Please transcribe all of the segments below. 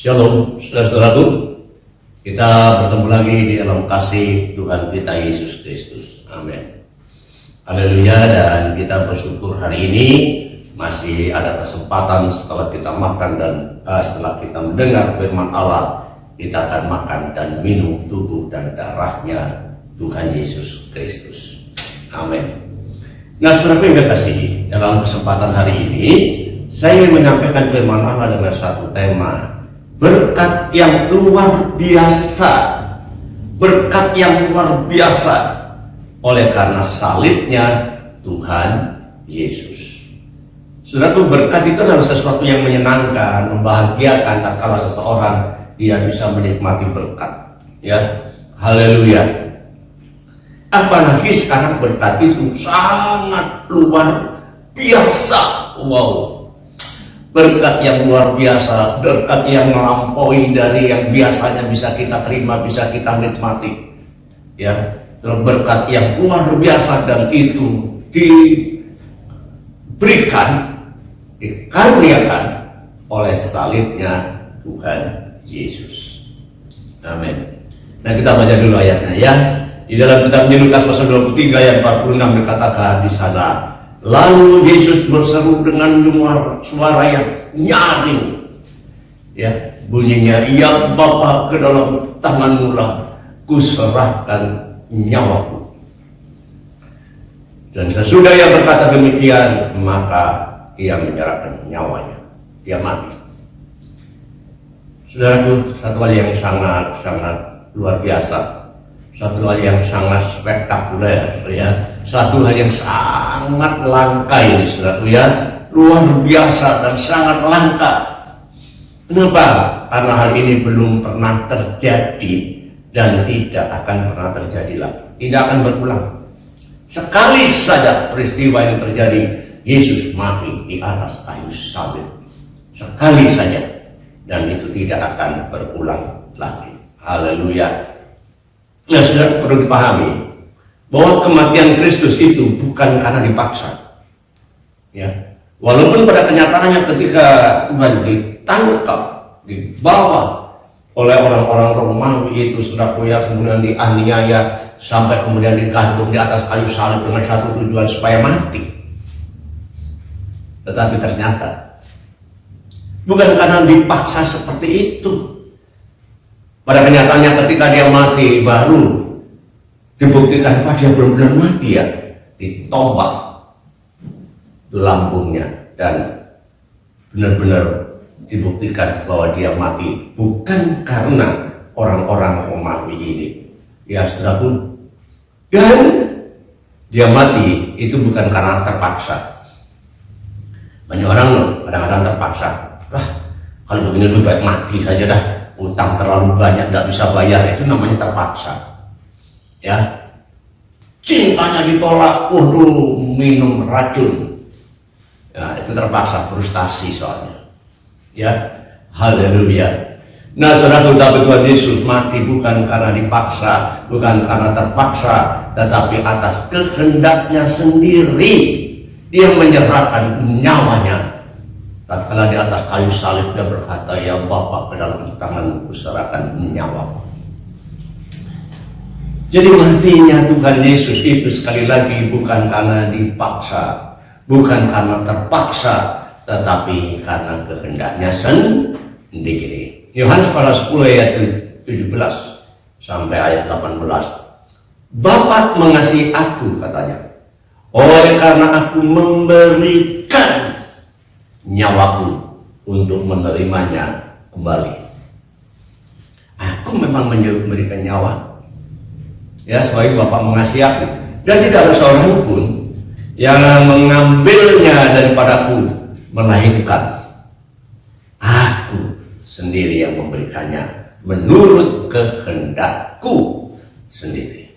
Shalom, saudara-saudaraku. Kita bertemu lagi di dalam kasih Tuhan kita Yesus Kristus. Amin. Haleluya. Dan kita bersyukur hari ini masih ada kesempatan setelah kita makan dan setelah kita mendengar firman Allah, kita akan makan dan minum tubuh dan darahnya Tuhan Yesus Kristus. Amin. Nah, saudara yang kasih, dalam kesempatan hari ini saya ingin menyampaikan firman Allah dengan satu tema, berkat yang luar biasa. Berkat yang luar biasa oleh karena salibnya Tuhan Yesus. Saudaraku, berkat itu adalah sesuatu yang menyenangkan, membahagiakan tatkala seseorang dia bisa menikmati berkat. Ya, haleluya. Apalagi sekarang berkat itu sangat luar biasa. Wow. Berkat yang luar biasa, berkat yang melampaui dari yang biasanya bisa kita terima, bisa kita nikmati. Ya, berkat yang luar biasa dan itu diberikan, dikaruniakan oleh salibnya Tuhan Yesus. Amin. Nah, kita baca dulu ayatnya ya. Di dalam kitab Lukas pasal 23 ayat 46 dikatakan di sana, lalu Yesus berseru dengan suara yang nyaring, ya, bunyinya, ya Bapa, ke dalam tangan-Mu lah kuserahkan nyawaku. Dan sesudah ia berkata demikian, maka ia menyerahkan nyawanya, dia mati. Saudaraku, satu hal yang sangat luar biasa, satu hal yang sangat spektakuler, ya, satu hal yang sangat langka ini, saudaraku, ya, luar biasa dan sangat langka. Kenapa? Karena hal ini belum pernah terjadi dan tidak akan pernah terjadi lagi, tidak akan berulang. Sekali saja peristiwa ini terjadi, Yesus mati di atas kayu salib, sekali saja, dan itu tidak akan berulang lagi. Haleluya. Nah, saudara, perlu dipahami bahwa kematian Kristus itu bukan karena dipaksa. Ya, walaupun pada kenyataannya ketika Tuhan ditangkap, dibawa oleh orang-orang Romawi itu, saudaraku, ya, kemudian dianiaya sampai kemudian digantung di atas kayu salib dengan satu tujuan, supaya mati. Tetapi ternyata bukan karena dipaksa seperti itu. Pada kenyataannya ketika dia mati, baru dibuktikan bahwa dia benar-benar mati, ya, ditombak itu lambungnya, dan benar-benar dibuktikan bahwa dia mati bukan karena orang-orang Romawi ini, ya, saudaraku. Dan dia mati itu bukan karena terpaksa. Banyak orang loh kadang-kadang terpaksa, kalau begini lebih baik mati saja dah, utang terlalu banyak, tidak bisa bayar, itu namanya terpaksa. Ya, cintanya ditolak, waduh, minum racun, ya, itu terpaksa, frustasi soalnya. Ya, haleluya. Nah, saudara, tapi Tuhan Yesus mati bukan karena dipaksa, bukan karena terpaksa, tetapi atas kehendaknya sendiri. Dia menyerahkan nyawanya. Tatkala di atas kayu salib, dia berkata, ya Bapa, ke dalam tangan-Mu kuserahkan nyawaku. Jadi matinya Tuhan Yesus itu sekali lagi bukan karena dipaksa, bukan karena terpaksa, tetapi karena kehendaknya sendiri. Yohanes pasal 10 ayat 17 sampai ayat 18. Bapa mengasihi aku, katanya, oleh karena aku memberikan nyawaku untuk menerimanya kembali. Aku memang memberikan nyawa, ya, supaya Bapa mengasihi aku, dan tidak ada seorang pun yang mengambilnya daripadaku, melainkan aku sendiri yang memberikannya menurut kehendakku sendiri.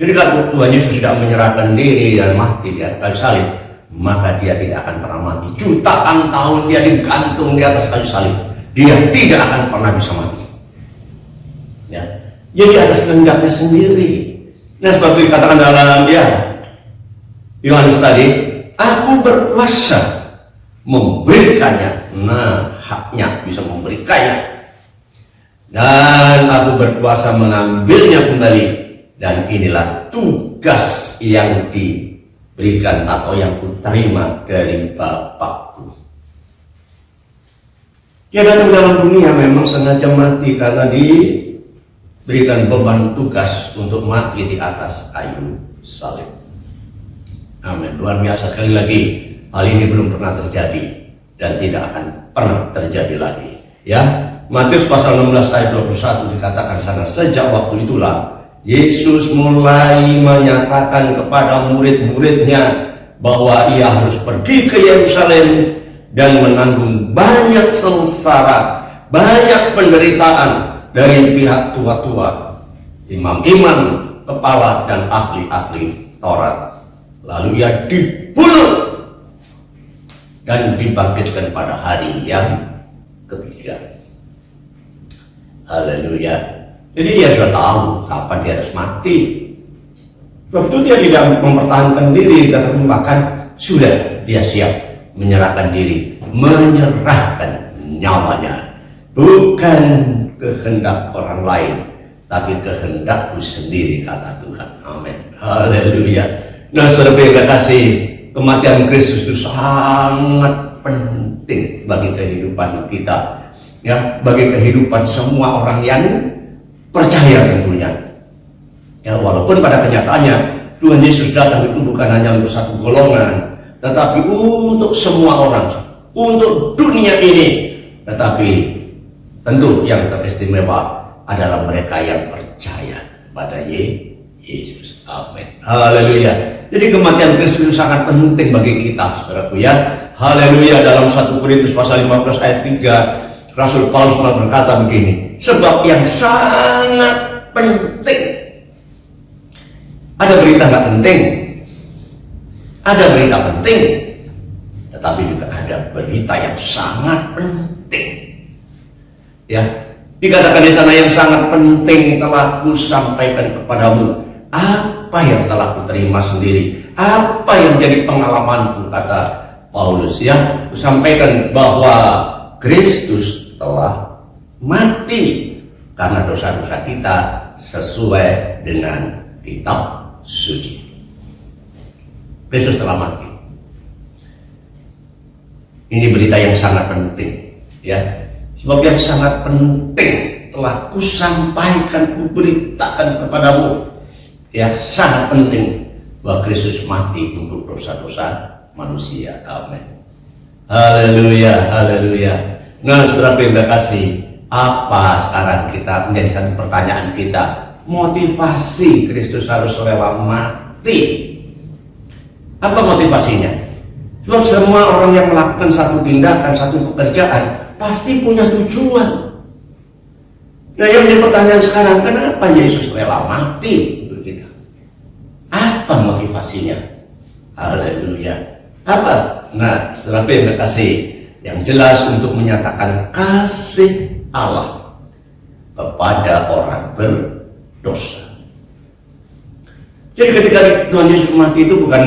Jadi kalau Tuhan Yesus tidak menyerahkan diri dan mati di atas kayu salib, maka dia tidak akan pernah mati. Jutaan tahun dia digantung di atas kayu salib, dia tidak akan pernah bisa mati. Ya, jadi atas kehendaknya sendiri. Nah, sebab itu dikatakan dalam Yohanes tadi, aku berkuasa memberikannya. Nah, haknya bisa memberikannya dan aku berkuasa mengambilnya kembali, dan inilah tugas yang diberikan atau yang kuterima dari Bapakku. Dia datang dalam dunia memang sengaja mati karena diberikan beban tugas untuk mati di atas kayu salib. Amin. Luar biasa. Sekali lagi, hal ini belum pernah terjadi dan tidak akan pernah terjadi lagi. Ya, Matius pasal 16 ayat 21 dikatakan sana, sejak waktu itulah Yesus mulai menyatakan kepada murid-muridnya bahwa ia harus pergi ke Yerusalem dan menanggung banyak sengsara, banyak penderitaan dari pihak tua-tua, imam-imam, kepala, dan ahli-ahli Taurat. Lalu ia dibunuh dan dibangkitkan pada hari yang ketiga. Haleluya. Jadi dia sudah tahu kapan dia harus mati. Sebab itu dia tidak mempertahankan diri, tetapi bahkan sudah dia siap menyerahkan diri, menyerahkan nyawanya. Bukan kehendak orang lain, tapi kehendakku sendiri, kata Tuhan. Amin. Haleluya. Nah, saudara yang kasih, kematian Kristus itu sangat penting bagi kehidupan kita, ya, bagi kehidupan semua orang yang percaya tentunya. Ya, walaupun pada kenyataannya Tuhan Yesus datang itu bukan hanya untuk satu golongan, tetapi untuk semua orang, untuk dunia ini. Tetapi tentu yang teristimewa adalah mereka yang percaya kepada Yesus. Amin. Haleluya. Jadi kematian Kristus itu sangat penting bagi kita, saudaraku, ya. Haleluya. Dalam 1 Korintus pasal 15 ayat 3, Rasul Paulus berkata begini, sebab yang sangat penting. Ada berita nggak penting, ada berita penting, tetapi juga ada berita yang sangat penting. Ya, dikatakan di sana yang sangat penting telah kusampaikan kepadamu, apa yang telah kuterima sendiri, apa yang jadi pengalamanku, kata Paulus. Ya, kusampaikan bahwa Kristus telah mati karena dosa-dosa kita sesuai dengan kitab suci. Kristus telah mati. Ini berita yang sangat penting, ya. Sebab yang sangat penting telah kusampaikan, kuberitakan kepadamu. Ya, sangat penting bahwa Kristus mati untuk dosa-dosa manusia. Amin. Haleluya, haleluya. Nah, saudara yang kasih, apa sekarang kita menjadi satu pertanyaan kita? Motivasi Kristus harus rela mati. Apa motivasinya? Sebab semua orang yang melakukan satu tindakan, satu pekerjaan pasti punya tujuan. Nah, yang menjadi pertanyaan sekarang, kenapa Yesus rela mati untuk kita? Apa motivasinya? Haleluya. Apa? Nah, saudara yang kasih, yang jelas untuk menyatakan kasih Allah kepada orang berdosa. Jadi ketika Tuhan Yesus mati itu bukan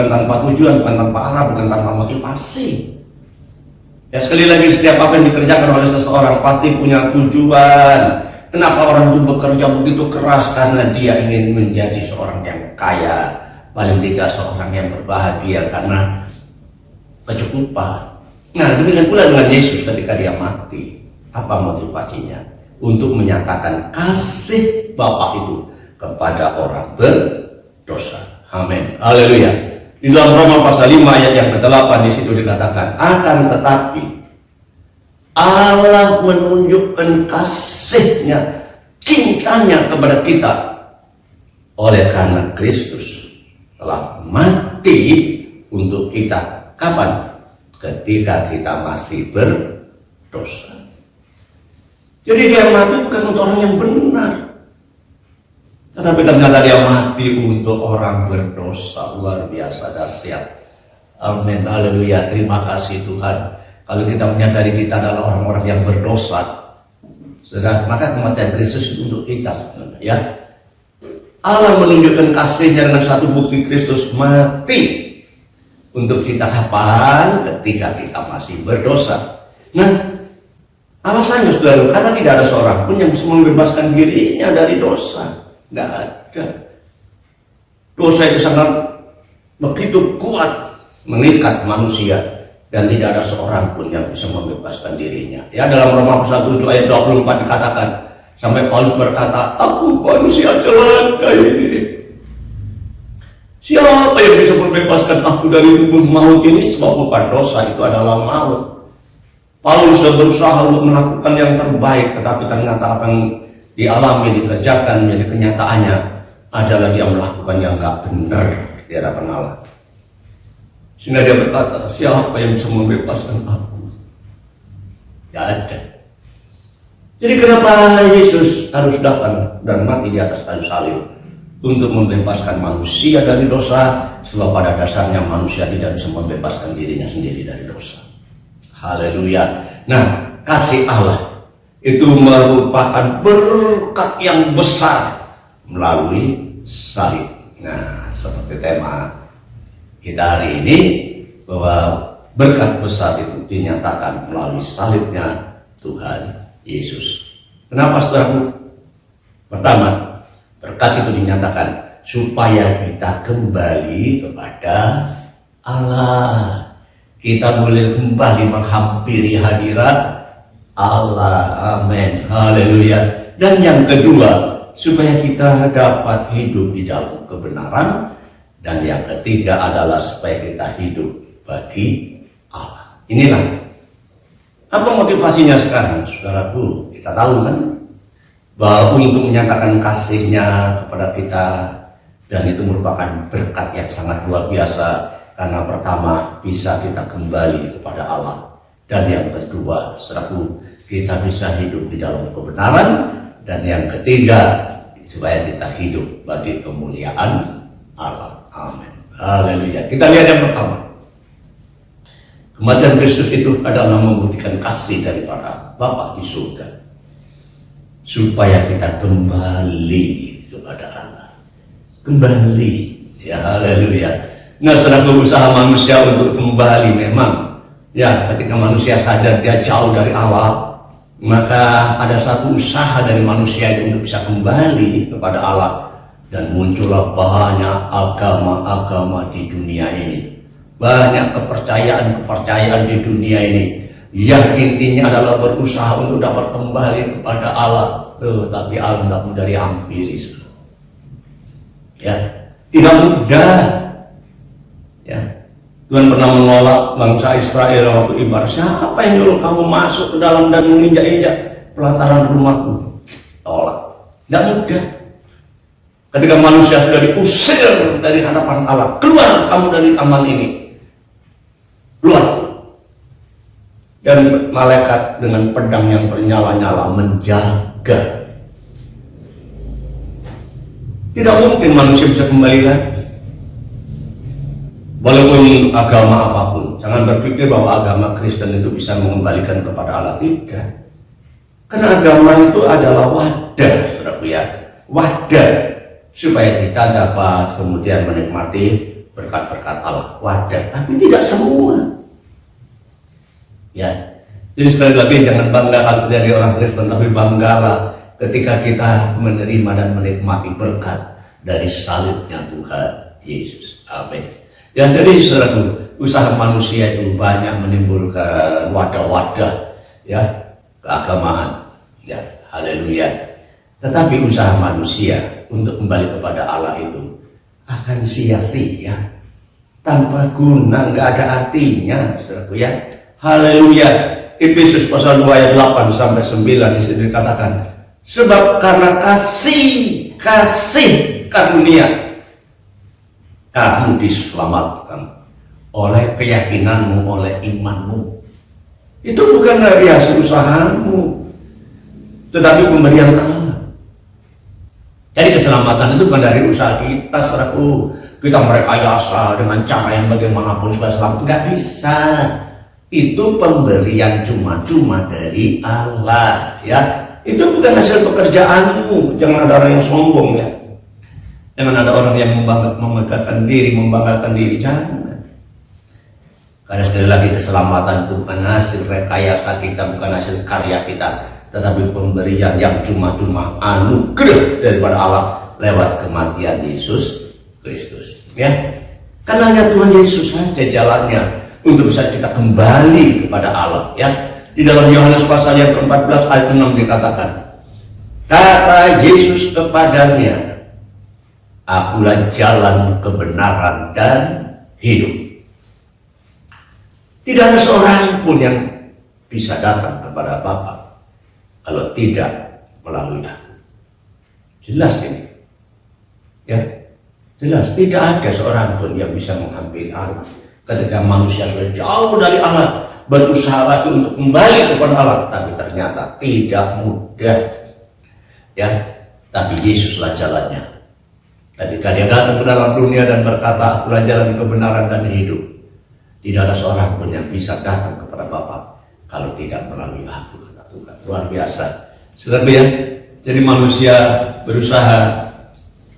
tanpa tujuan, bukan tanpa arah, bukan tanpa motivasi. Ya, sekali lagi, setiap apa yang dikerjakan oleh seseorang pasti punya tujuan. Kenapa orang itu bekerja begitu keras? Karena dia ingin menjadi seorang yang kaya, paling tidak seorang yang berbahagia karena kecukupan. Nah, demikian pula dengan Yesus ketika dia mati. Apa motivasinya? Untuk menyatakan kasih Bapa itu kepada orang berdosa. Amin. Haleluya. Di dalam Roma pasal 5 ayat yang ke-8 di situ dikatakan, akan tetapi Allah menunjukkan kasih-Nya, cintanya kepada kita oleh karena Kristus telah mati untuk kita. Kapan? Ketika kita masih berdosa. Jadi dia mati bukan untuk orang yang benar, tetapi ternyata dia mati untuk orang berdosa. Luar biasa dahsyat. Amin. Haleluya. Terima kasih Tuhan. Kalau kita menyadari kita adalah orang-orang yang berdosa, maka kematian Kristus untuk kita sebenarnya, ya. Allah menunjukkan kasih-Nya dengan satu bukti, Kristus mati untuk kita kapan? Ketika kita masih berdosa. Nah, Alasannya saudara, karena tidak ada seorang pun yang bisa membebaskan dirinya dari dosa. Nggak ada. Dosa itu sangat begitu kuat mengikat manusia, dan tidak ada seorang pun yang bisa membebaskan dirinya. Ya, dalam Roma 1 ayat 24 dikatakan, sampai Paulus berkata, aku manusia celaka ini. Siapa yang bisa membebaskan aku dari tubuh maut ini? Sebab bukan dosa itu adalah maut. Paulus sudah berusaha untuk melakukan yang terbaik, tetapi ternyata apa yang dialami, dikerjakan, menjadi kenyataannya adalah dia melakukan yang gak benar di hadapan Allah. Sehingga dia berkata, siapa yang bisa membebaskan aku? Tidak ada. Jadi kenapa Yesus harus datang dan mati di atas kayu salib? Untuk membebaskan manusia dari dosa, sebab pada dasarnya manusia tidak bisa membebaskan dirinya sendiri dari dosa. Haleluya. Nah, kasih Allah itu merupakan berkat yang besar melalui salib. Nah, seperti tema kita hari ini, bahwa berkat besar itu dinyatakan melalui salibnya Tuhan Yesus. Kenapa saudaraku? Pertama, berkat itu dinyatakan supaya kita kembali kepada Allah. Kita boleh kembali menghampiri hadirat Allah. Amin. Haleluya. Dan yang kedua, supaya kita dapat hidup di dalam kebenaran. Dan yang ketiga adalah supaya kita hidup bagi Allah. Inilah apa motivasinya sekarang, saudaraku. Kita tahu kan bahwa untuk menyatakan kasihnya kepada kita, dan itu merupakan berkat yang sangat luar biasa. Karena pertama, bisa kita kembali kepada Allah. Dan yang kedua, saudaraku, kita bisa hidup di dalam kebenaran. Dan yang ketiga, supaya kita hidup bagi kemuliaan Allah. Amin. Haleluya. Kita lihat yang pertama. Kematian Kristus itu adalah membuktikan kasih daripada Bapa di surga, supaya kita kembali kepada Allah. Kembali. Ya, haleluya. Nah, sedang usaha manusia untuk kembali memang, ya, ketika manusia sadar dia jauh dari Allah, maka ada satu usaha dari manusia itu untuk bisa kembali kepada Allah. Dan muncullah banyak agama-agama di dunia ini, banyak kepercayaan-kepercayaan di dunia ini, yang intinya adalah berusaha untuk dapat kembali kepada Allah. Tapi Allah tidak mudah dihampiri. Ya, tidak mudah. Ya, Tuhan pernah menolak bangsa Israel waktu ibadah. Siapa yang nyuruh kamu masuk ke dalam dan menginjak-injak pelataran rumahku? Tolak. Tidak mudah. Ketika manusia sudah diusir dari hadapan Allah, keluar kamu dari taman ini, keluar. Dan malaikat dengan pedang yang bernyala-nyala menjaga. Tidak mungkin manusia bisa kembali lagi. Walaupun agama apapun, jangan berpikir bahwa agama Kristen itu bisa mengembalikan kepada Allah. Tidak. Karena agama itu adalah wadah, saudaraku ya, wadah supaya kita dapat kemudian menikmati berkat-berkat Allah. Wadah, tapi tidak semua. Ya, jadi sekali lagi jangan bangga menjadi orang Kristen, tapi banggalah ketika kita menerima dan menikmati berkat dari salibnya Tuhan Yesus. Amin. Ya, jadi saudaraku, usaha manusia itu banyak menimbulkan wadah-wadah, ya, keagamaan, ya, haleluya. Tetapi usaha manusia untuk kembali kepada Allah itu akan sia-sia, tanpa guna, nggak ada artinya, saudaraku ya, haleluya. Efesus pasal 2 ayat 8 sampai 9 di sini dikatakan, sebab karena kasih karunia kamu diselamatkan oleh keyakinanmu, oleh imanmu. Itu bukan dari hasil usahamu, tetapi pemberian Allah. Jadi keselamatan itu bukan dari usaha kita, saudaraku. Kita merekayasa dengan cara yang bagaimanapun supaya selamat. Nggak bisa. Itu pemberian cuma-cuma dari Allah. Ya, itu bukan hasil pekerjaanmu. Jangan ada orang yang sombong, ya. Jangan ada orang yang membanggakan diri, jangan. Karena sekali lagi keselamatan itu bukan hasil rekayasa kita, bukan hasil karya kita, tetapi pemberian yang cuma-cuma anugerah daripada Allah lewat kematian Yesus Kristus. Ya, karena hanya Tuhan Yesus saja jalannya untuk bisa kita kembali kepada Allah. Ya, di dalam Yohanes pasal yang ke-14 ayat 6 dikatakan, kata Yesus kepadanya, akulah jalan, kebenaran, dan hidup. Tidak ada seorang pun yang bisa datang kepada Bapa kalau tidak melalui aku. Jelas ini. Ya, jelas. Tidak ada seorang pun yang bisa menghampiri Allah ketika manusia sudah jauh dari Allah, berusaha lagi untuk kembali kepada Allah, tapi ternyata tidak mudah. Ya, tapi Yesuslah jalannya. Ketika dia datang ke dalam dunia dan berkata, akulah jalan, kebenaran, dan hidup, tidak ada seorang pun yang bisa datang kepada Bapa kalau tidak melalui aku, kata Tuhan. Luar biasa. Saudara ya, jadi manusia berusaha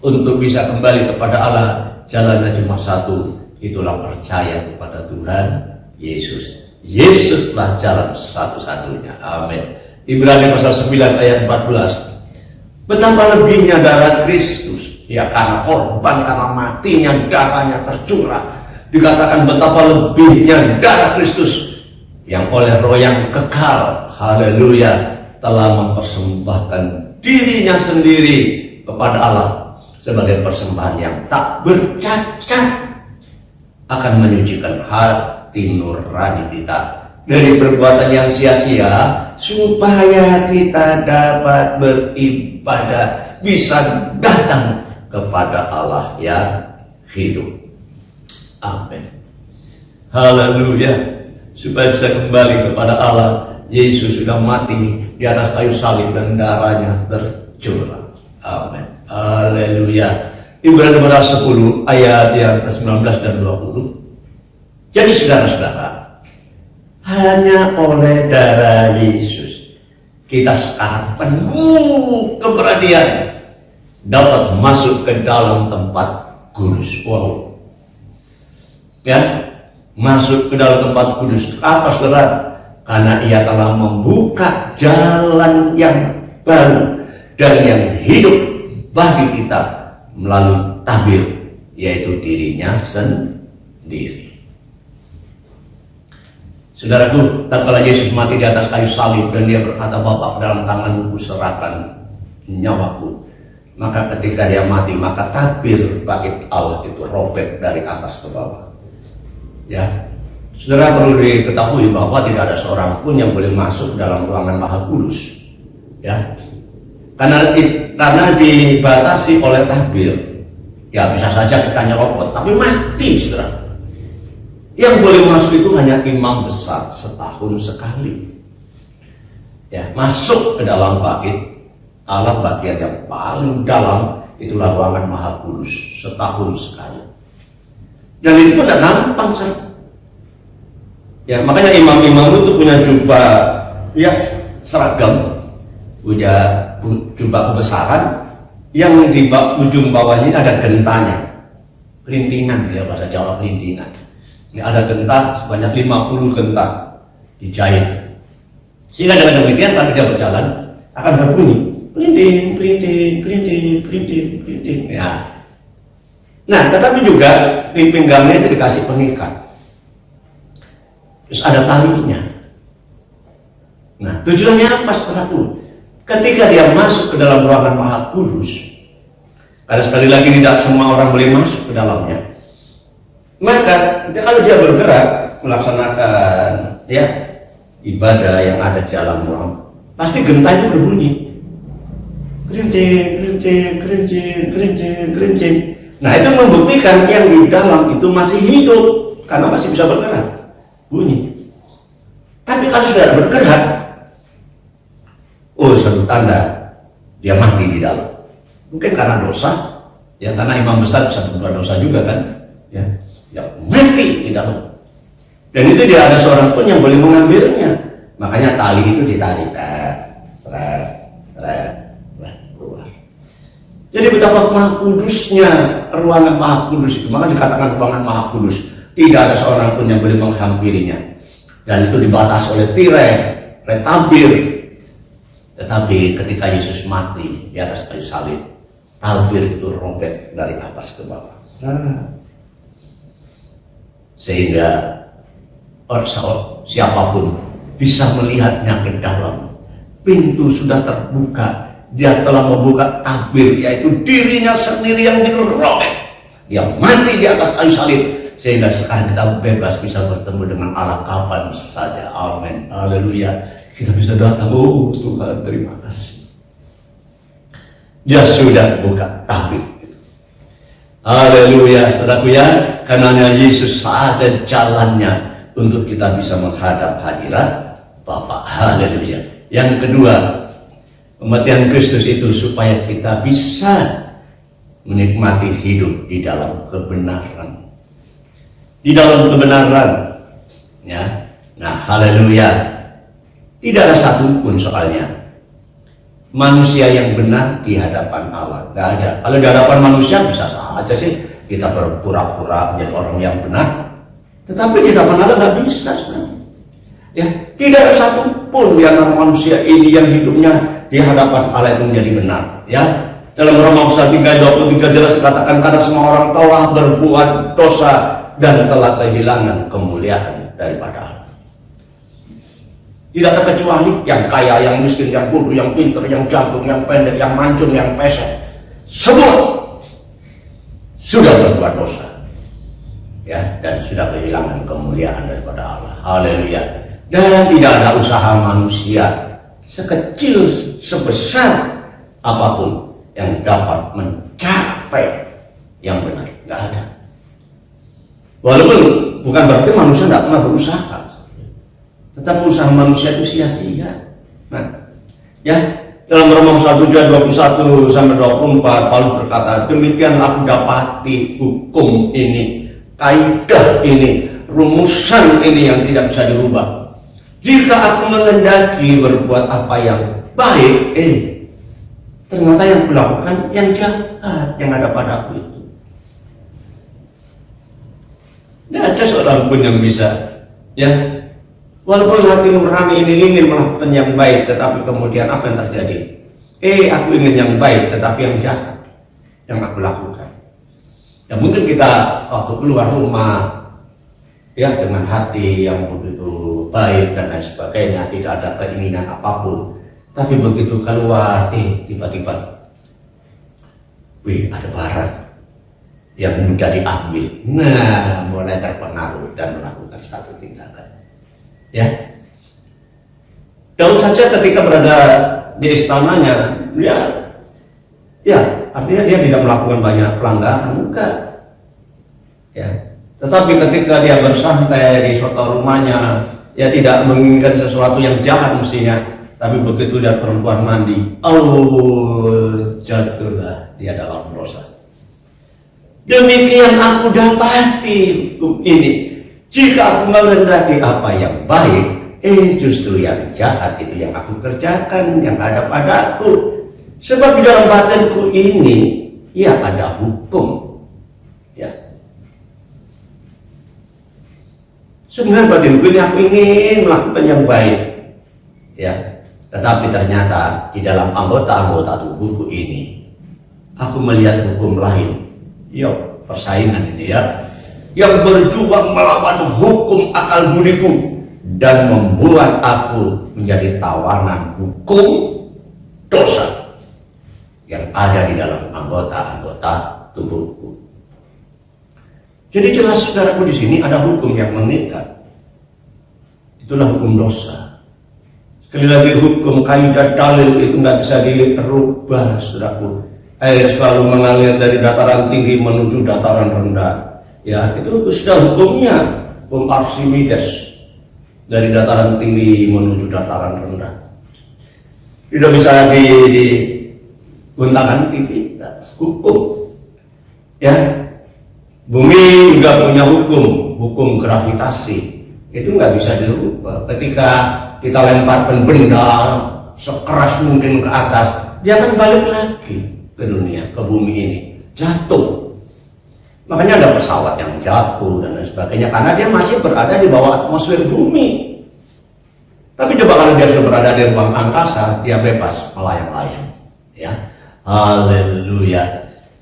untuk bisa kembali kepada Allah, jalannya cuma satu, itulah percaya kepada Tuhan Yesus. Yesuslah jalan satu-satunya. Amin. Ibrani pasal 9 ayat 14. Betapa lebihnya darah Kristus, ya, karena korban, karena matinya, darahnya tercurah. Dikatakan betapa lebihnya darah Kristus yang oleh Roh yang kekal, haleluya, telah mempersembahkan dirinya sendiri kepada Allah sebagai persembahan yang tak bercacat, akan menyucikan hati nurani kita dari perbuatan yang sia-sia, supaya kita dapat beribadah, bisa datang kepada Allah yang hidup. Amin. Haleluya. Supaya bisa kembali kepada Allah, Yesus sudah mati di atas kayu salib dan darahnya tercurah. Amin. Haleluya. Ibrani pasal 10 ayat yang ke-19 dan 20. Jadi saudara-saudara, hanya oleh darah Yesus kita sekarang penuh keberanian dapat masuk ke dalam tempat kudus. Wow. Ya, masuk ke dalam tempat kudus. Apa saudara? Karena ia telah membuka jalan yang baru dan yang hidup bagi kita melalui tabir, yaitu dirinya sendiri. Saudaraku, tatkala Yesus mati di atas kayu salib dan dia berkata, Bapa, dalam tanganmu kuserahkan nyawaku, maka ketika dia mati, maka tabir bagi Allah itu robek dari atas ke bawah. Ya, saudara perlu diketahui bahwa tidak ada seorang pun yang boleh masuk dalam ruangan Maha Kudus. Ya, karena dibatasi oleh tabir. Ya, bisa saja kita nyerobot, tapi mati, saudara. Yang boleh masuk itu hanya imam besar setahun sekali. Ya, masuk ke dalam bait Allah bagian yang paling dalam, itulah ruangan Maha Kudus, setahun sekali. Dan itu tidak gampang, ya, makanya imam-imam itu punya jubah, ya, seragam, punya jubah kebesaran yang di ujung bawahnya ada gentanya, kelintingan, ya, bahasa Jawa kelintingan. Ini ada gentah sebanyak 50 gentah dijahit, sehingga dengan demikian kalau dia berjalan akan berbunyi kelinting, kelinting, kelinting, kelinting, kelinting. Ya. Nah, tetapi juga di pinggangnya itu dikasih pengikat, terus ada talinya. Nah, tujuannya apa, saudaraku? Ketika dia masuk ke dalam ruangan Maha Kudus, karena sekali lagi tidak semua orang boleh masuk ke dalamnya, maka kalau dia bergerak melaksanakan, ya, ibadah yang ada di dalam ruang, pasti gentah itu berbunyi kerincing, kerincing, kerincing, kerincing, kerincing. Nah, itu membuktikan yang di dalam itu masih hidup karena masih bisa bergerak, bunyi. Tapi kalau sudah bergerak, oh, satu tanda dia mati di dalam. Mungkin karena dosa, ya, karena imam besar bisa berbuat dosa juga kan, ya, ya, mati di dalam. Dan itu tidak ada seorang pun yang boleh mengambilnya. Makanya tali itu ditarik, seret, keluar. Jadi betapa Maha Kudusnya ruangan Maha Kudus itu. Maka dikatakan ruangan Maha Kudus. Tidak ada seorang pun yang boleh menghampirinya. Dan itu dibatas oleh tirai tabir. Tetapi ketika Yesus mati di atas kayu salib, tabir itu robek dari atas ke bawah. Sehingga siapapun bisa melihatnya ke dalam. Pintu sudah terbuka. Dia telah membuka tabir, yaitu dirinya sendiri yang dirobek. Dia mati di atas kayu salib, sehingga sekarang kita bebas bisa bertemu dengan Allah kapan saja. Amin. Haleluya. Kita bisa datang. Oh Tuhan, terima kasih. Dia sudah buka tabir. Haleluya, saudaraku ya. Karena Yesus saja jalannya untuk kita bisa menghadap hadirat Bapa. Haleluya. Yang kedua, kematian Kristus itu supaya kita bisa menikmati hidup di dalam kebenaran. Di dalam kebenaran. Ya. Nah, haleluya. Tidak ada satupun soalnya manusia yang benar di hadapan Allah. Tidak ada. Kalau di hadapan manusia bisa saja sih kita berpura-pura menjadi orang yang benar. Tetapi di hadapan Allah tidak bisa, saudara. Ya, tidak ada satupun di antara manusia ini yang hidupnya di hadapan Allah itu menjadi benar. Ya, dalam Roma 3:23 jelas dikatakan karena semua orang telah berbuat dosa dan telah kehilangan kemuliaan daripada Allah. Tidak terkecuali yang kaya, yang miskin, yang bodoh, yang pintar, yang jago, yang pendek, yang mancung, yang pesek, semua sudah berbuat dosa, ya, dan sudah kehilangan kemuliaan daripada Allah. Haleluya. Dan tidak ada usaha manusia sekecil sebesar apapun yang dapat mencapai yang benar. Tidak ada. Walaupun bukan berarti manusia tidak pernah berusaha, tetapi usaha manusia itu sia-sia. Nah, ya, dalam Roma 1:21 sampai 24 Paulus berkata, demikian aku dapati hukum ini, kaidah ini, rumusan ini yang tidak bisa dirubah. Jika aku mengendaki berbuat apa yang baik, ternyata yang kulakukan yang jahat yang ada padaku itu. Tidak ada seorang pun yang bisa, ya. Walaupun hati nurani ini ingin melakukan yang baik, tetapi kemudian apa yang terjadi? Aku ingin yang baik, tetapi yang jahat yang aku lakukan. Ya mungkin kita waktu keluar rumah, ya dengan hati yang begitu baik dan lain sebagainya, tidak ada keinginan apapun. Tapi begitu keluar, tiba-tiba, ada barang yang mudah diambil. Nah, mulai terpengaruh dan melakukan satu tindakan. Ya, Daud saja ketika berada di istananya, ya, artinya dia tidak melakukan banyak pelanggaran, enggak. Ya, tetapi ketika dia bersantai di suatu rumahnya, ya tidak menginginkan sesuatu yang jahat mestinya, tapi begitu lihat perempuan mandi, jatuhlah dia dalam dosa. Demikian aku dapati hukum ini. Jika aku mengendaki apa yang baik, justru yang jahat itu yang aku kerjakan, yang ada padaku. Sebab di dalam batinku ini, ya ada hukum. Ya. Sebenarnya batinku ini aku ingin melakukan yang baik. Ya. Tetapi ternyata di dalam anggota-anggota tubuhku ini, aku melihat hukum lain. Yuk, persaingan ini ya. Yang berjuang melawan hukum akal budiku dan membuat aku menjadi tawanan hukum dosa yang ada di dalam anggota-anggota tubuhku. Jadi jelas saudaraku di sini ada hukum yang mengikat. Itulah hukum dosa. Sekali lagi hukum kaidah dalil itu nggak bisa dirubah, saudaraku. Air selalu mengalir dari dataran tinggi menuju dataran rendah. Ya, itu sudah hukumnya, hukum Archimedes, dari dataran tinggi menuju dataran rendah. Tidak bisa di guntangan tinggi, hukum. Ya, bumi juga punya hukum gravitasi. Itu nggak bisa dirubah. Ketika kita lemparkan benda sekeras mungkin ke atas, dia akan balik lagi ke dunia, ke bumi ini, jatuh. Makanya ada pesawat yang jatuh dan lain sebagainya, karena dia masih berada di bawah atmosfer bumi. Tapi coba kalau dia sudah berada di ruang angkasa, dia bebas melayang-layang. Ya, haleluya.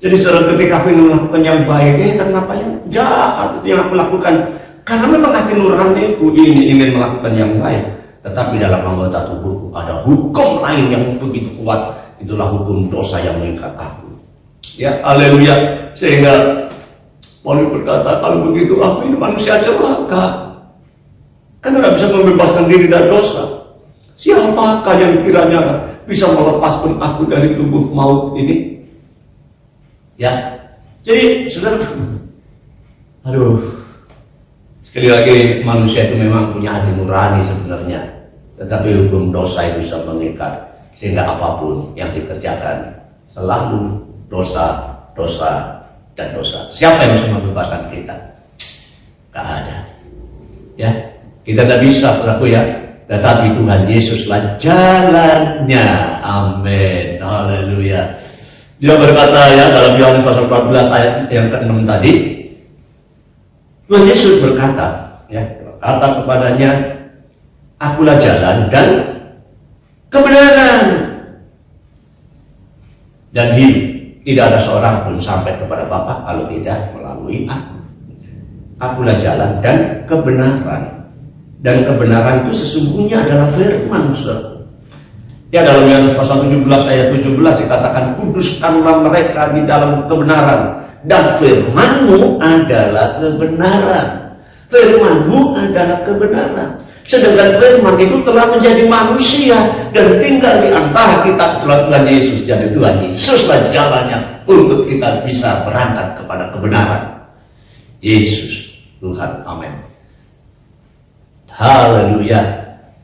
Jadi ketika aku ingin melakukan yang baik, kenapa yang jahat itu yang aku lakukan? Karena memang hati nuraniku ini ingin melakukan yang baik. Tetapi dalam anggota tubuhku ada hukum lain yang begitu kuat. Itulah hukum dosa yang mengikat aku. Ya, haleluya. Sehingga Paulus berkata, kalau begitu aku ini manusia celaka. Kan tidak bisa membebaskan diri dari dosa. Siapakah yang kiranya bisa melepaskan aku dari tubuh maut ini? Ya, jadi saudara, sekali lagi manusia itu memang punya hati nurani sebenarnya. Tetapi hukum dosa itu bisa mengikat. Sehingga apapun yang dikerjakan selalu dosa, dosa, dan dosa. Siapa yang bisa membebaskan kita? Gak ada. Ya, kita tidak bisa, saudaraku ya. Tetapi Tuhan Yesuslah jalannya. Amin. Haleluya. Dia berkata ya dalam Yohanes pasal 14 ayat yang ke-6 tadi. Tuhan Yesus berkata, ya, kata kepadanya, akulah jalan dan kebenaran dan hidup. Tidak ada seorang pun sampai kepada Bapa kalau tidak melalui aku. Akulah jalan dan kebenaran. Dan kebenaran itu sesungguhnya adalah firman. Ya, dalam Yohanes pasal 17 ayat 17 dikatakan, kuduskanlah mereka di dalam kebenaran, dan firman-Mu adalah kebenaran. Firman-Mu adalah kebenaran. Sedangkan firman itu telah menjadi manusia dan tinggal di antara kita. Itulah Tuhan Yesus. Jadi Tuhan Yesuslah jalannya untuk kita bisa berangkat kepada kebenaran. Yesus Tuhan. Amin. Haleluya.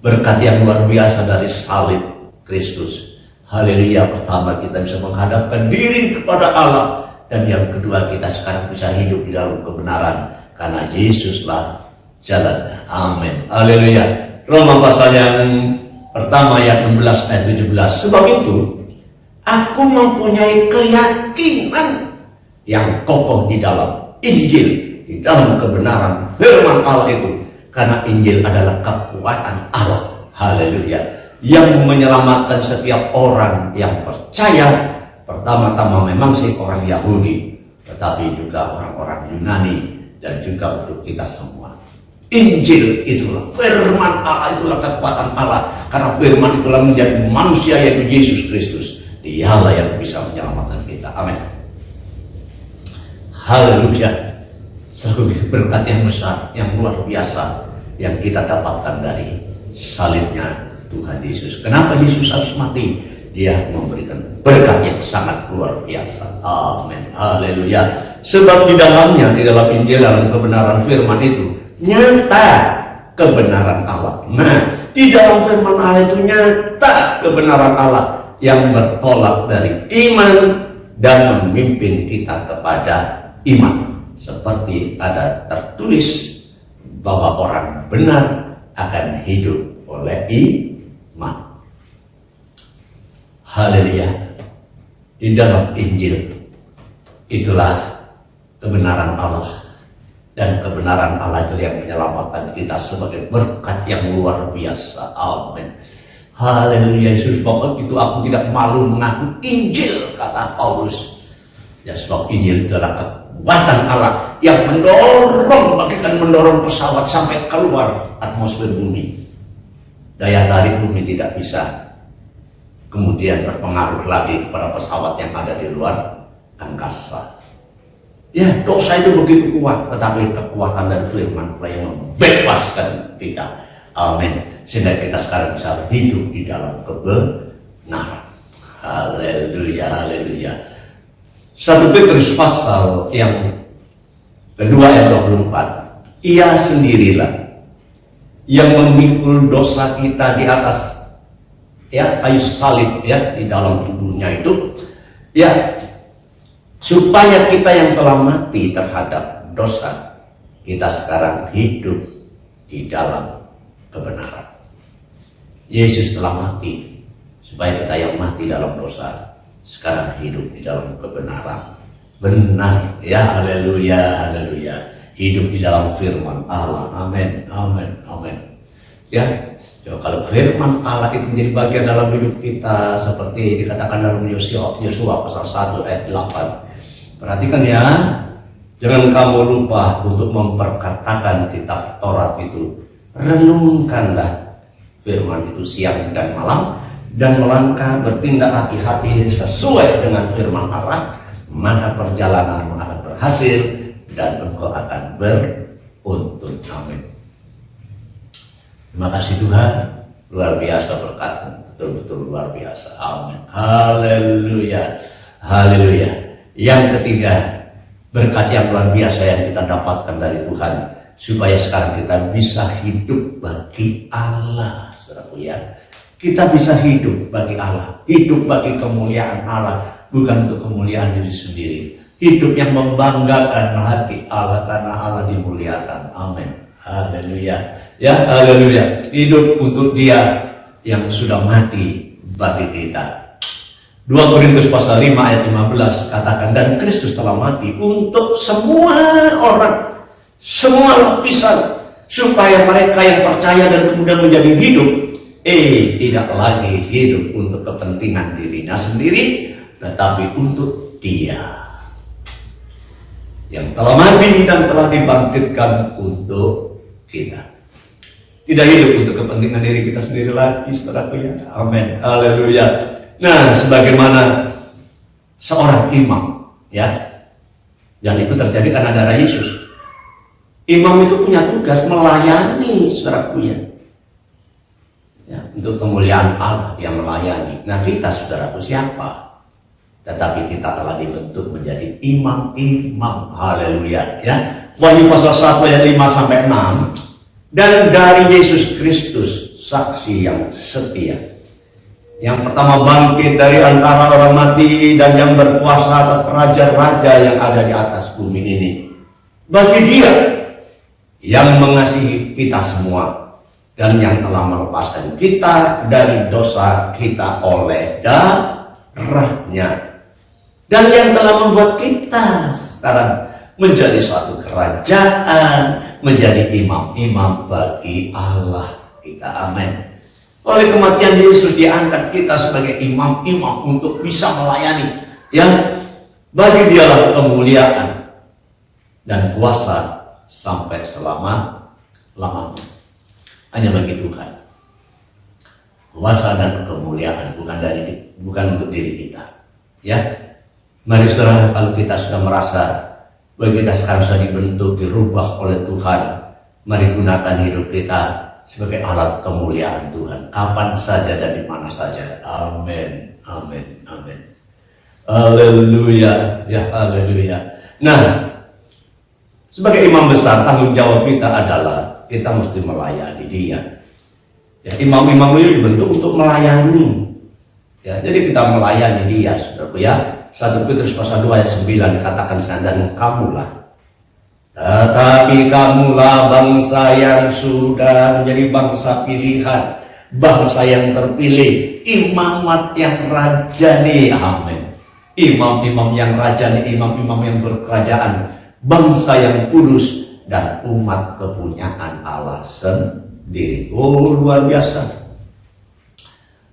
Berkat yang luar biasa dari salib Kristus. Haleluya. Pertama, kita bisa menghadapkan diri kepada Allah. Dan yang kedua, kita sekarang bisa hidup di dalam kebenaran. Karena Yesuslah jalannya. Amin. Haleluya. Roma pasal yang pertama ayat 16 ayat 17. Sebab itu aku mempunyai keyakinan yang kokoh di dalam Injil, di dalam kebenaran firman Allah itu. Karena Injil adalah kekuatan Allah. Haleluya. Yang menyelamatkan setiap orang yang percaya. Pertama-tama memang sih orang Yahudi, tetapi juga orang-orang Yunani dan juga untuk kita semua. Injil itulah firman Allah, itulah kekuatan Allah. Karena firman itulah menjadi manusia, yaitu Yesus Kristus. Dialah yang bisa menyelamatkan kita. Amin. Haleluya. Satu berkat yang besar, yang luar biasa yang kita dapatkan dari salibnya Tuhan Yesus. Kenapa Yesus harus mati? Dia memberikan berkat yang sangat luar biasa. Amin. Haleluya. Sebab di dalamnya, di dalam Injil, dalam kebenaran firman itu nyata kebenaran Allah. Nah, di dalam firman Allah itu nyata kebenaran Allah yang bertolak dari iman dan memimpin kita kepada iman. Seperti ada tertulis bahwa orang benar akan hidup oleh iman. Haleluya. Di dalam Injil itulah kebenaran Allah. Dan kebenaran Allah itu yang menyelamatkan kita sebagai berkat yang luar biasa. Amin. Haleluya. Yesus, sebab itu aku tidak malu mengaku Injil, kata Paulus. Ya, sebab Injil adalah kekuatan Allah yang mendorong pesawat sampai keluar atmosfer bumi. Daya tarik bumi tidak bisa kemudian berpengaruh lagi kepada pesawat yang ada di luar angkasa. Ya, dosa itu begitu kuat, tetapi kekuatan dari firman yang membebaskan kita. Amin. Sehingga kita sekarang bisa hidup di dalam kebenaran. Haleluya, haleluya. 1 Petrus pasal yang kedua ayat 24. Ia sendirilah yang memikul dosa kita di atas kayu salib di dalam tubuhnya itu, supaya kita yang telah mati terhadap dosa, kita sekarang hidup di dalam kebenaran. Yesus telah mati supaya kita yang mati dalam dosa sekarang hidup di dalam kebenaran. benar. Ya, haleluya, haleluya. Hidup di dalam firman Allah. Amin, amin, amin. Ya, kalau firman Allah itu menjadi bagian dalam hidup kita seperti dikatakan dalam Yosua pasal 1 ayat 8. Perhatikan ya, jangan kamu lupa untuk memperkatakan kitab Taurat itu. Renungkanlah firman itu siang dan malam, dan melangkah bertindak hati-hati sesuai dengan firman Allah, maka perjalananmu akan berhasil dan engkau akan beruntun. Amin. Terima kasih Tuhan, luar biasa berkat, betul-betul luar biasa. Amin. Haleluya, haleluya. Yang ketiga, berkat yang luar biasa yang kita dapatkan dari Tuhan, supaya sekarang kita bisa hidup bagi Allah, saudaraku ya. Kita bisa hidup bagi Allah, hidup bagi kemuliaan Allah, bukan untuk kemuliaan diri sendiri. Hidup yang membanggakan hati Allah karena Allah dimuliakan. Amin. Haleluya. Ya, haleluya. Hidup untuk Dia yang sudah mati bagi kita. 2 Korintus pasal 5 ayat 15 katakan, dan Kristus telah mati untuk semua orang, semua lapisan, supaya mereka yang percaya dan kemudian menjadi hidup, tidak lagi hidup untuk kepentingan dirinya sendiri, tetapi untuk Dia yang telah mati dan telah dibangkitkan untuk kita. Tidak hidup untuk kepentingan diri kita sendiri lagi, saudaraku ya. Amin. Haleluya. Nah, sebagaimana seorang imam, ya, yang itu terjadi karena darah Yesus. Imam itu punya tugas melayani, saudaraku ya. Ya, untuk kemuliaan Allah yang melayani. Nah, kita saudaraku siapa? Tetapi kita telah dibentuk menjadi imam-imam. Haleluya ya. Wahyu pasal 1 ayat 5 sampai 6. Dan dari Yesus Kristus saksi yang setia, yang pertama bangkit dari antara orang mati dan yang berkuasa atas raja-raja yang ada di atas bumi ini. Bagi Dia yang mengasihi kita semua dan yang telah melepaskan kita dari dosa kita oleh darahnya, dan yang telah membuat kita sekarang menjadi suatu kerajaan, menjadi imam-imam bagi Allah kita. Amin. Oleh kematian Yesus diangkat kita sebagai imam-imam untuk bisa melayani. Ya, bagi Dialah kemuliaan dan kuasa sampai selama-lamanya. Hanya bagi Tuhan. Kuasa dan kemuliaan bukan untuk diri kita. Ya. Mari saudara, kalau kita sudah merasa bahwa kita sekarang sudah dibentuk, dirubah oleh Tuhan, mari gunakan hidup kita sebagai alat kemuliaan Tuhan, kapan saja dan di mana saja. Amin, amin, amin. Haleluya, ya haleluya. Nah, sebagai imam besar, tanggung jawab kita adalah kita mesti melayani Dia. Ya, imam-imam itu dibentuk untuk melayani. Ya, jadi kita melayani Dia, saudaraku ya. 1 Petrus pasal 2 ayat 9 dikatakan, dan kamulah, tetapi kamulah bangsa yang sudah menjadi bangsa pilihan, bangsa yang terpilih, imamat yang rajani. Amin. Imam-imam yang rajani, imam-imam yang berkerajaan, bangsa yang kudus, dan umat kepunyaan Allah sendiri. Oh, luar biasa.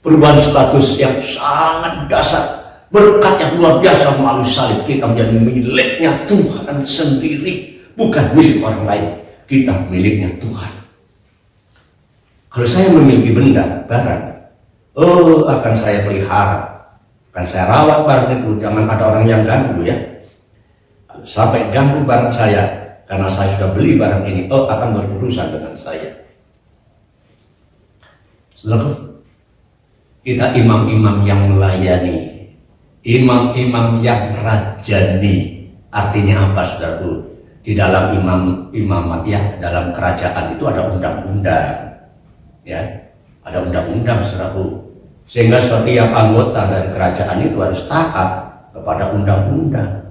Perubahan status yang sangat dasar, berkat yang luar biasa melalui salib, kita menjadi miliknya Tuhan sendiri, bukan milik orang lain. Kita miliknya Tuhan. Kalau saya memiliki benda, barang, akan saya pelihara, akan saya rawat barang itu. Jangan ada orang yang ganggu ya. Sampai ganggu barang saya, karena saya sudah beli barang ini, akan berurusan dengan saya. Saudara, kita imam-imam yang melayani, imam-imam yang rajani. Artinya apa, saudaraku? Di dalam imamat ya, dalam kerajaan itu ada undang-undang, ya, ada undang-undang, saudaraku. Sehingga setiap anggota dari kerajaan itu harus taat kepada undang-undang.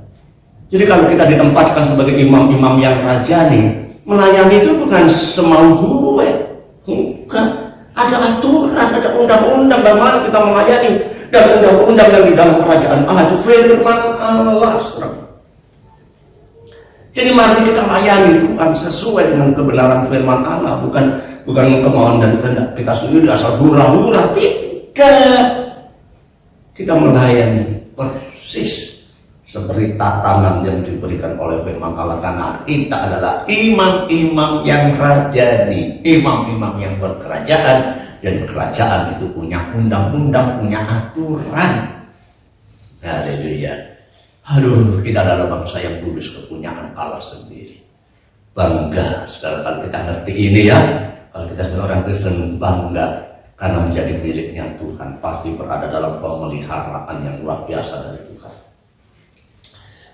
Jadi kalau kita ditempatkan sebagai imam-imam yang rajani, melayani itu bukan semau gue, bukan. Ada aturan, ada undang-undang bagaimana kita melayani. Dan undang-undang yang di dalam kerajaan Allah itu firman Allah. Jadi mari kita layani Tuhan sesuai dengan kebenaran firman Allah, bukan kemauan dan kehendak kita sendiri asal hura-hura. Tidak. Kita melayani persis seperti tatanan yang diberikan oleh firman Allah, karena kita adalah imam-imam yang rajani, imam-imam yang berkerajaan, dan kerajaan itu punya undang-undang, punya aturan. Haleluya. Aduh, kita adalah bangsa yang kudus, kepunyaan Allah sendiri. Bangga, saudara, kalau kita ngerti ini ya. Kalau kita sebagai orang Kristen bangga karena menjadi miliknya Tuhan, pasti berada dalam pemeliharaan yang luar biasa dari Tuhan.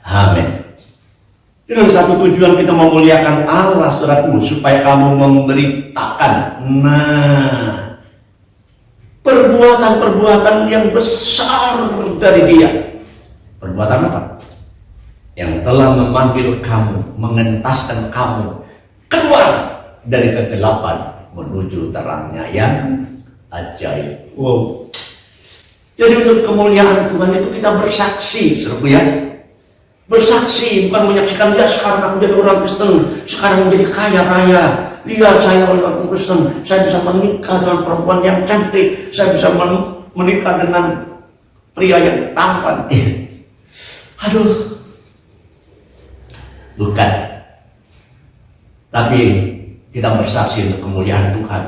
Amin. Dengan satu tujuan kita memuliakan Allah, saudaraku, supaya kamu memberitakan perbuatan-perbuatan yang besar dari Dia. Perbuatan apa? Yang telah memanggil kamu, mengentaskan kamu keluar dari kegelapan menuju terangnya yang ajaib. Wow. Jadi untuk kemuliaan Tuhan itu kita bersaksi, saudaraku ya. Bersaksi, bukan menyaksikan, ya sekarang aku jadi orang Kristen, sekarang menjadi kaya raya. Lihat saya orang Kristen, saya bisa menikah dengan perempuan yang cantik, saya bisa menikah dengan pria yang tampan. Aduh, bukan. Tapi kita bersaksi untuk kemuliaan Tuhan.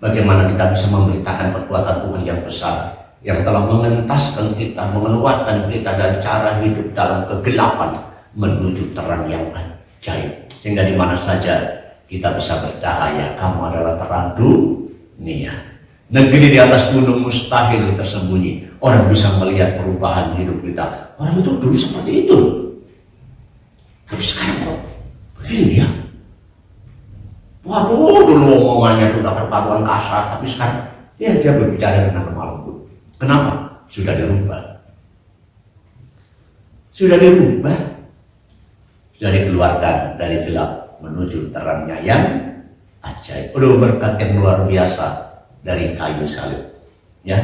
Bagaimana kita bisa memberitakan perbuatan Tuhan yang besar, yang telah mengentaskan kita, mengeluarkan kita dari cara hidup dalam kegelapan menuju terang yang ajaib. Sehingga di mana saja kita bisa bercahaya. Kamu adalah terang dunia. Negeri di atas gunung mustahil tersembunyi. Orang bisa melihat perubahan hidup kita. Orang itu dulu seperti itu. Tapi sekarang kok begini ya? Waduh, dulu omongannya itu udah perpaduan kasar. Tapi sekarang ya dia berbicara dengan lemah lembut. Kenapa? Sudah dirubah. Sudah dirubah. Sudah dikeluarkan dari gelap menuju terangnya yang ajaib. Udah berkat yang luar biasa dari kayu salib. Ya,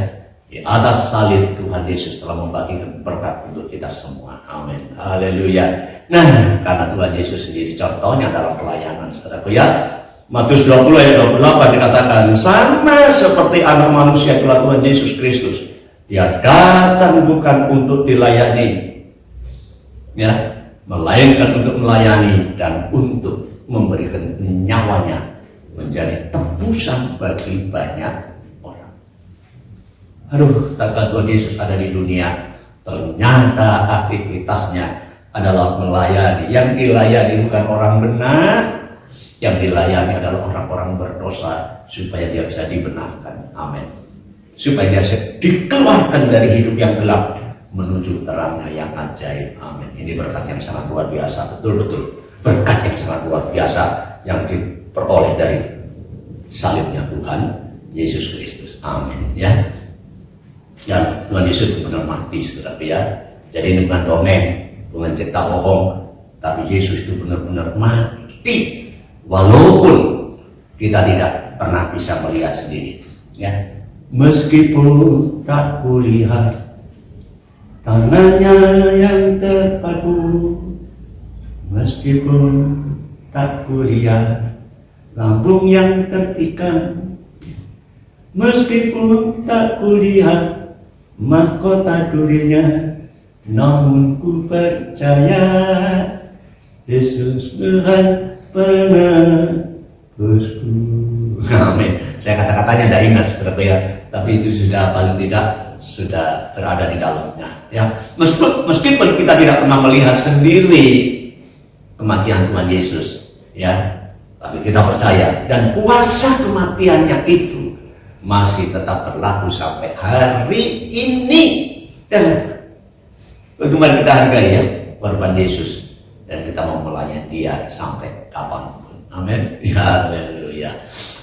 di atas salib Tuhan Yesus telah membagikan berkat untuk kita semua. Amin. Haleluya. Nah, karena Tuhan Yesus sendiri contohnya dalam pelayanan, saudaraku ya. Matius 20 ayat 28 dikatakan, sama seperti anak manusia itulah Tuhan Yesus Kristus. Dia datang bukan untuk dilayani, ya, melainkan untuk melayani dan untuk memberikan nyawanya menjadi tebusan bagi banyak orang. Aduh, tatkala Tuhan Yesus ada di dunia, ternyata aktivitasnya adalah melayani. Yang dilayani bukan orang benar, yang dilayani adalah orang-orang berdosa, supaya dia bisa dibenarkan. Amin. Supaya dia dikeluarkan dari hidup yang gelap menuju terangnya yang ajaib. Amin. Ini berkat yang sangat luar biasa, betul-betul berkat yang sangat luar biasa yang diperoleh dari salibnya Tuhan Yesus Kristus. Amin. Ya. Dan Tuhan Yesus benar mati, saudara ya. Jadi ini bukan dongeng, bukan cerita bohong, tapi Yesus itu benar-benar mati. Walaupun kita tidak pernah bisa melihat sendiri, ya. Meskipun tak kulihat tangannya yang terpadu, meskipun tak kulihat lambung yang tertikam, meskipun tak kulihat mahkota durinya, namun ku percaya Yesus Tuhan penebusku. Amin. Saya kata-katanya tidak ingat, saudara ya, tapi itu sudah paling tidak sudah berada di dalamnya. Ya, meskipun kita tidak pernah melihat sendiri kematian Tuhan Yesus, ya, tapi kita percaya dan kuasa kematiannya itu masih tetap berlaku sampai hari ini. Dan bagaimana kita hargai ya korban Yesus, dan kita mau melayani Dia sampai kapanpun. Amin. Ya, haleluya.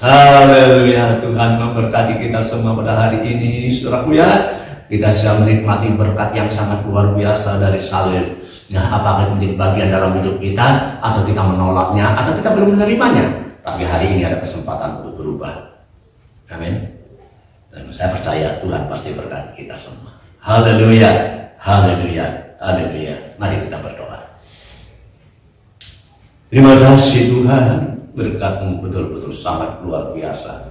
Haleluya. Tuhan memberkati kita semua pada hari ini, saudaraku ya. Kita bisa menikmati berkat yang sangat luar biasa dari salib. Nah, apakah itu menjadi bagian dalam hidup kita, atau kita menolaknya, atau kita belum menerimanya, tapi hari ini ada kesempatan untuk berubah. Amin. Dan saya percaya Tuhan pasti berkati kita semua. Haleluya. Haleluya. Haleluya. Mari kita berdoa. Terima kasih Tuhan, berkat-Mu betul-betul sangat luar biasa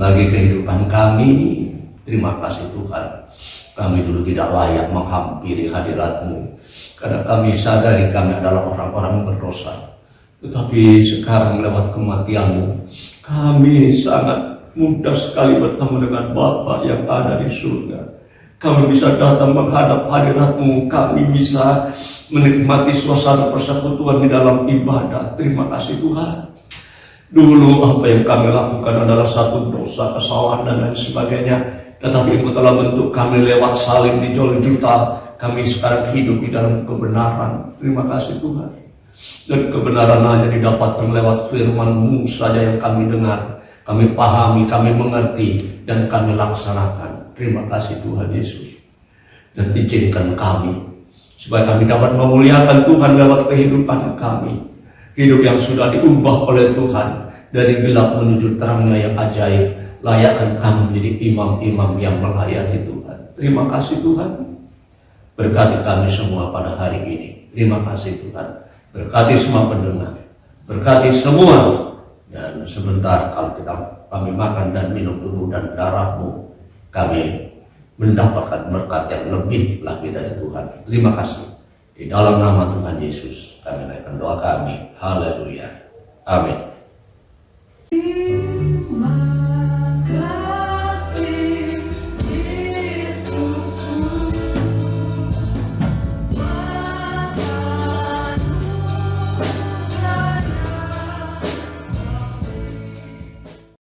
bagi kehidupan kami. Terima kasih Tuhan, kami dulu tidak layak menghampiri hadirat-Mu karena kami sadari kami adalah orang-orang berdosa. Tetapi sekarang lewat kematian-Mu, kami sangat mudah sekali bertemu dengan Bapa yang ada di surga. Kami bisa datang menghadap hadirat-Mu, kami bisa menikmati suasana persekutuan di dalam ibadah. Terima kasih Tuhan. Dulu apa yang kami lakukan adalah satu dosa, kesalahan dan lain sebagainya. Tetapi Engkau telah bentuk kami lewat salib di Golgota. Kami sekarang hidup di dalam kebenaran. Terima kasih Tuhan. Dan kebenaran hanya didapatkan lewat firman-Mu saja yang kami dengar, kami pahami, kami mengerti, dan kami laksanakan. Terima kasih Tuhan Yesus. Dan izinkan kami supaya kami dapat memuliakan Tuhan lewat kehidupan kami. Hidup yang sudah diubah oleh Tuhan dari gelap menuju terangnya yang ajaib. Layakkan kami menjadi imam-imam yang melayani Tuhan. Terima kasih Tuhan. Berkati kami semua pada hari ini. Terima kasih Tuhan. Berkati semua pendengar. Berkati semua. Dan sebentar kalau kami makan dan minum tubuh dan darah-Mu, kami mendapatkan berkat yang lebih lagi dari Tuhan. Terima kasih. Di dalam nama Tuhan Yesus kami naikkan doa kami. Haleluya. Amin.